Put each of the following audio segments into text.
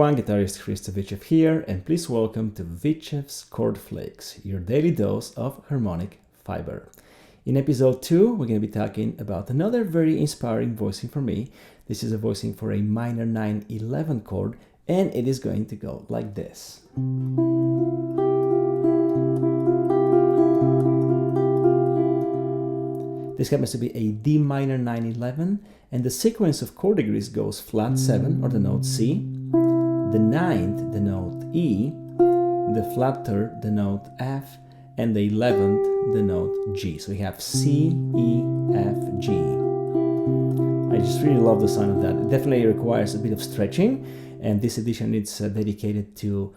everyone, Guitarist Hristo Vitchev here, and please welcome to Vitchev's Chord Flakes, your daily dose of harmonic fiber. In episode 2, we're going to be talking about another very inspiring voicing for me. This is a voicing for a minor 9/11 chord, and it is going to go like this. This happens to be a D minor 9/11, and the sequence of chord degrees goes flat 7, or the note C, the 9th, the note E, the flat 3rd, the note F, and the 11th, the note G. So we have C, E, F, G. I just really love the sound of that. It definitely requires a bit of stretching, and this edition is dedicated to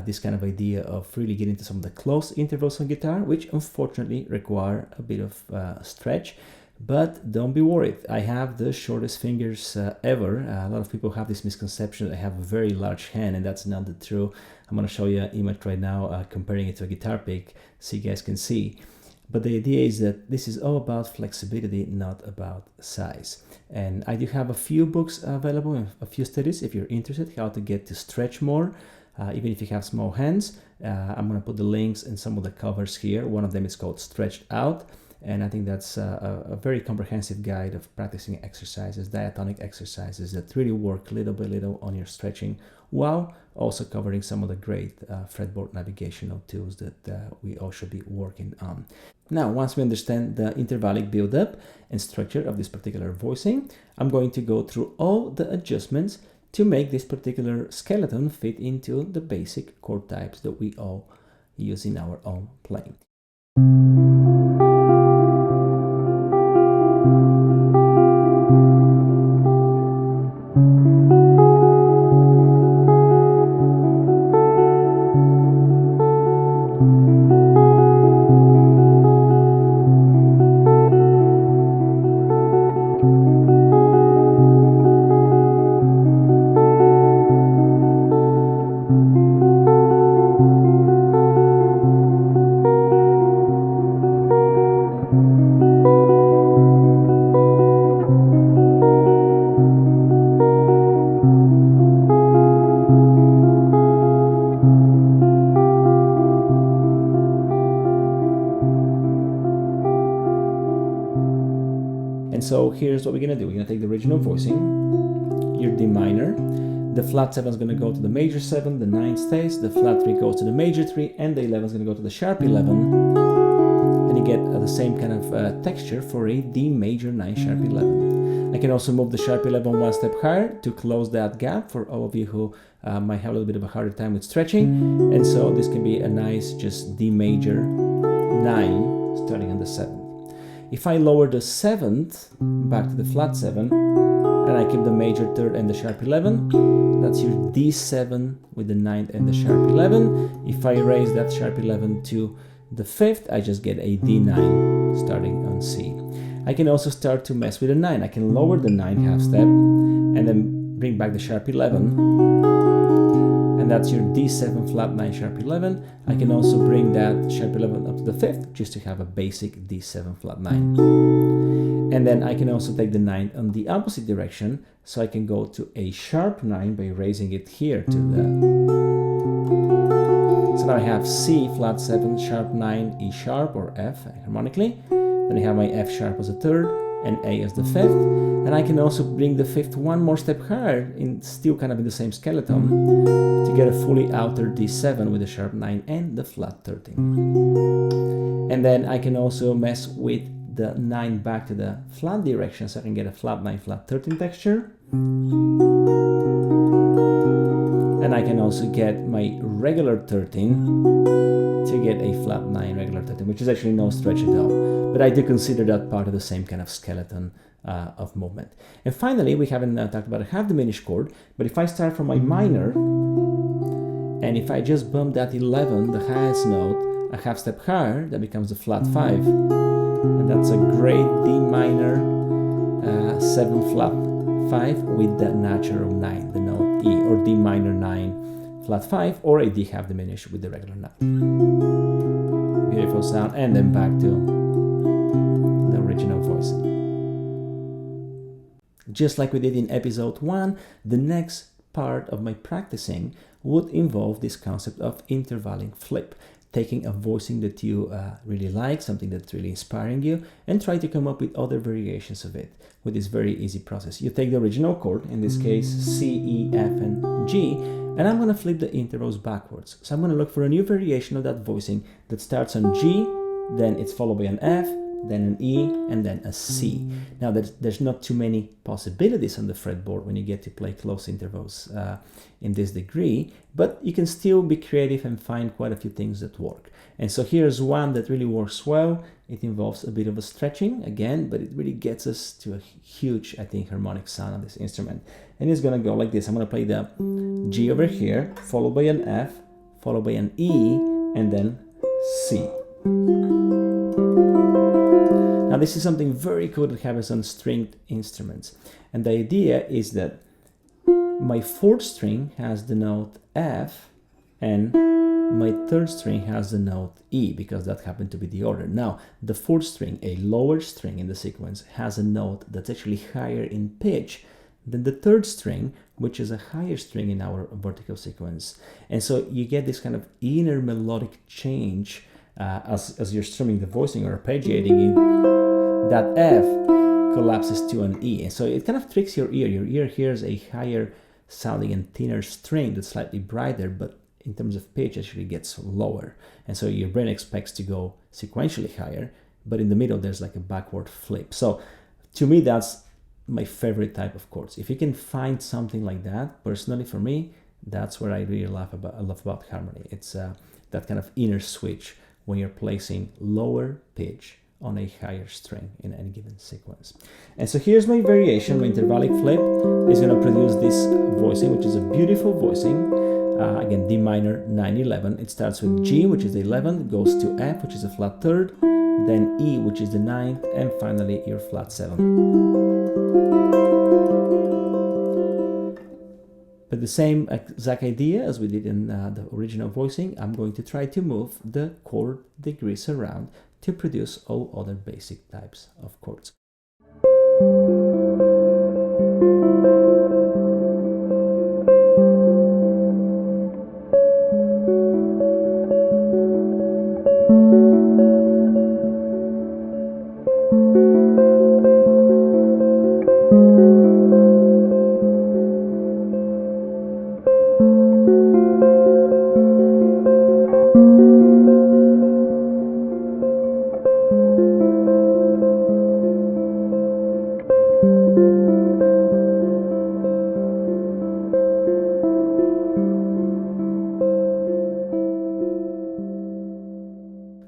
this kind of idea of really getting to some of the close intervals on guitar, which unfortunately require a bit of stretch. But don't be worried, I have the shortest fingers ever. A lot of people have this misconception that I have a very large hand, and that's not the true. I'm going to show you an image right now comparing it to a guitar pick so you guys can see. But the idea is that this is all about flexibility, not about size. And I do have a few books available and a few studies if you're interested how to get to stretch more. Even if you have small hands. I'm going to put the links in some of the covers here. One of them is called Stretched Out, and I think that's a very comprehensive guide of practicing exercises, diatonic exercises that really work little by little on your stretching, while also covering some of the great fretboard navigational tools that we all should be working on. Now, once we understand the intervallic build-up and structure of this particular voicing, I'm going to go through all the adjustments to make this particular skeleton fit into the basic chord types that we all use in our own playing. And so here's what we're going to do. We're going to take the original voicing, your D minor, the flat 7 is going to go to the major 7, the 9 stays, the flat 3 goes to the major 3, and the 11 is going to go to the sharp 11. And you get the same kind of texture for a D major 9 sharp 11. I can also move the sharp 11 one step higher to close that gap for all of you who might have a little bit of a harder time with stretching. And so this can be a nice just D major 9 starting on the 7th. If I lower the 7th back to the flat 7, and I keep the major 3rd and the sharp 11, that's your D7 with the 9th and the sharp 11. If I raise that sharp 11 to the 5th, I just get a D9 starting on C. I can also start to mess with the 9. I can lower the 9 half step and then bring back the sharp 11. And that's your D7 flat 9 sharp 11. I can also bring that sharp 11 up to the 5th just to have a basic D7 flat 9. And then I can also take the 9 on the opposite direction, so I can go to a sharp 9 by raising it here to the... So now I have C flat 7 sharp 9 E sharp or F harmonically. Then I have my F sharp as a 3rd and A as the 5th, and I can also bring the 5th one more step higher, still kind of in the same skeleton, to get a fully outer D7 with the sharp 9 and the flat 13. And then I can also mess with the 9 back to the flat direction, so I can get a flat 9 flat 13 texture. And I can also get my regular 13 to get a flat 9 regular 13, which is actually no stretch at all. But I do consider that part of the same kind of skeleton of movement. And finally, we haven't talked about a half diminished chord, but if I start from my minor, and if I just bump that 11, the highest note, a half step higher, that becomes the flat 5. And that's a great D minor 7 flat 5 with the natural 9, the note E, or D minor 9 flat 5, or a D half diminished with the regular 9. Beautiful sound, and then back to the original voicing. Just like we did in episode 1, the next part of my practicing would involve this concept of intervallic flip, taking a voicing that you really like, something that's really inspiring you, and try to come up with other variations of it with this very easy process. You take the original chord, in this case C, E, F, and G, and I'm going to flip the intervals backwards. So I'm going to look for a new variation of that voicing that starts on G, then it's followed by an F, then an E, and then a C. Now there's not too many possibilities on the fretboard when you get to play close intervals in this degree, but you can still be creative and find quite a few things that work. And so here's one that really works well. It involves a bit of a stretching again, but it really gets us to a huge, I think, harmonic sound on this instrument. And it's gonna go like this. I'm gonna play the G over here, followed by an F, followed by an E, and then C. Now this is something very cool that happens on stringed instruments. And the idea is that my fourth string has the note F and my third string has the note E, because that happened to be the order. Now, the fourth string, a lower string in the sequence, has a note that's actually higher in pitch than the third string, which is a higher string in our vertical sequence. And so you get this kind of inner melodic change as you're strumming the voicing or arpeggiating in that F collapses to an E. And so it kind of tricks your ear. Your ear hears a higher sounding and thinner string that's slightly brighter, but in terms of pitch actually gets lower. And so your brain expects to go sequentially higher, but in the middle there's like a backward flip. So to me, that's my favorite type of chords. If you can find something like that, personally for me, that's where I really love about harmony. It's that kind of inner switch when you're placing lower pitch on a higher string in any given sequence. And so here's my variation. My intervallic flip is going to produce this voicing, which is a beautiful voicing. Again, D minor 9/11. It starts with G, which is the 11th, goes to F, which is a flat third, then E, which is the 9th, and finally your flat 7th. But the same exact idea as we did in the original voicing, I'm going to try to move the chord degrees around to produce all other basic types of chords.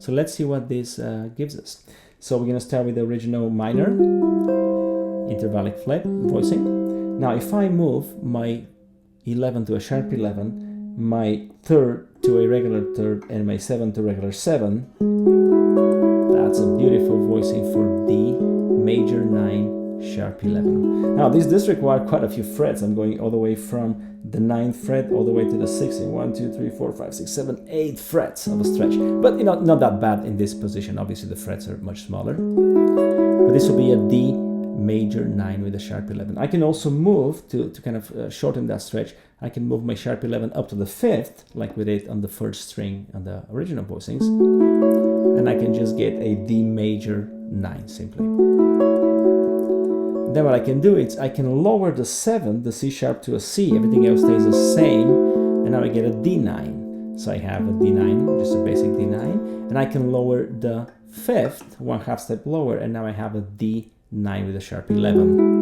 So let's see what this gives us. So we're going to start with the original minor, intervallic flip, voicing. Now if I move my 11 to a sharp 11, my third to a regular third, and my 7 to regular 7, that's a beautiful voicing for D major 9 sharp 11. Now this does require quite a few frets. I'm going all the way from the 9th fret all the way to the 6th. 1, 2, 3, 4, 5, 6, 7, 8 frets of a stretch. But you know, not that bad in this position. Obviously the frets are much smaller. But this will be a D major 9 with a sharp 11. I can also move to kind of shorten that stretch. I can move my sharp 11 up to the 5th, like we did on the first string on the original voicings. And I can just get a D major 9 simply. Then what I can do is I can lower the 7th, the C sharp, to a C. Everything else stays the same, and now I get a D9. So I have a D9, just a basic D9, and I can lower the 5th, 1/2 step lower, and now I have a D9 with a sharp 11.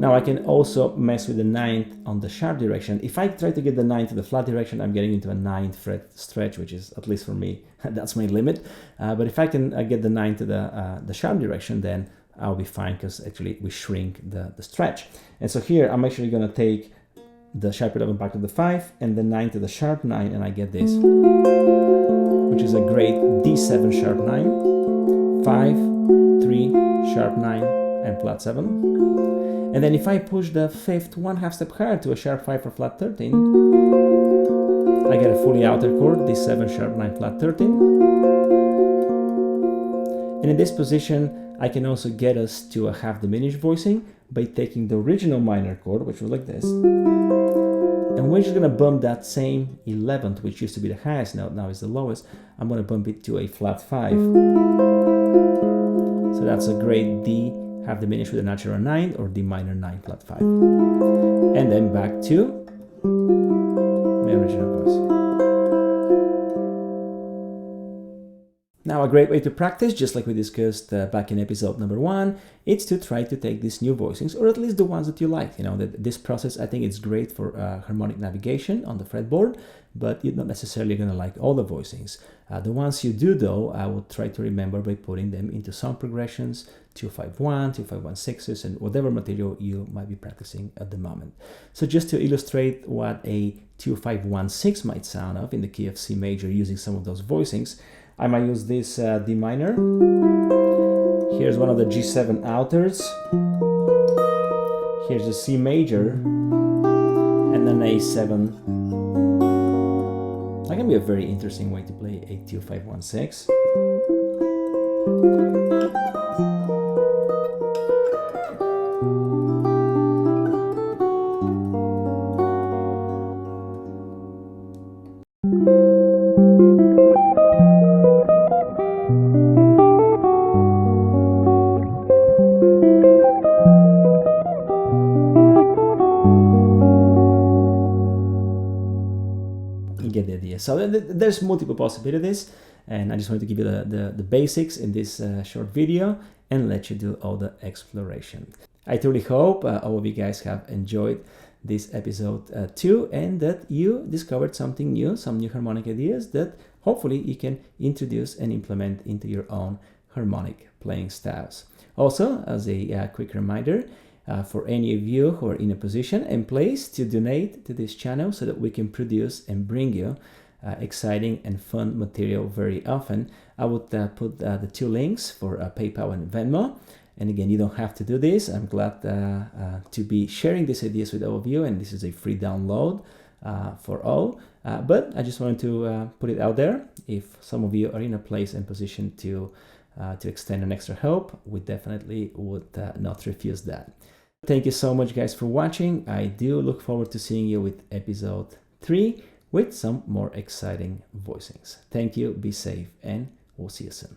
Now I can also mess with the 9th on the sharp direction. If I try to get the 9th to the flat direction, I'm getting into a 9th fret stretch, which is, at least for me, that's my limit. But if I can get the 9th to the sharp direction, then I'll be fine, because actually we shrink the stretch. And so here I'm actually going to take the sharp 11 back to the 5 and the 9 to the sharp 9, and I get this, which is a great D7 sharp 9, 5, 3, sharp 9, and flat 7. And then if I push the 5th 1/2 step higher to a sharp 5 or flat 13, I get a fully outer chord, D7 sharp 9 flat 13. And in this position, I can also get us to a half diminished voicing by taking the original minor chord, which was like this, and we're just gonna bump that same 11th, which used to be the highest note, now is the lowest. I'm gonna bump it to a flat 5. So that's a great D half diminished with a natural 9 or D minor 9 flat 5. And then back to my original voice. Now, a great way to practice, just like we discussed back in episode number 1, it's to try to take these new voicings, or at least the ones that you like. You know, this process, I think it's great for harmonic navigation on the fretboard, but you're not necessarily going to like all the voicings. The ones you do, though, I would try to remember by putting them into song progressions, 2-5-1, 2-5-1-6s, and whatever material you might be practicing at the moment. So just to illustrate what a 2-5-1-6 might sound of in the key of C major using some of those voicings, I might use this D minor. Here's one of the G7 outers. Here's the C major, and then A7. That can be a very interesting way to play a 2-5-1-6. Get the idea. So there's multiple possibilities, and I just wanted to give you the basics in this short video and let you do all the exploration. I truly hope all of you guys have enjoyed this episode too, and that you discovered something new, some new harmonic ideas that hopefully you can introduce and implement into your own harmonic playing styles. Also, as a quick reminder, for any of you who are in a position and place to donate to this channel so that we can produce and bring you exciting and fun material very often, I would put the 2 links for PayPal and Venmo. And again, you don't have to do this. I'm glad to be sharing these ideas with all of you, and this is a free download for all. But I just wanted to put it out there. If some of you are in a place and position to extend an extra help, we definitely would not refuse that. Thank you so much, guys, for watching. I do look forward to seeing you with episode 3 with some more exciting voicings. Thank you, be safe, and we'll see you soon.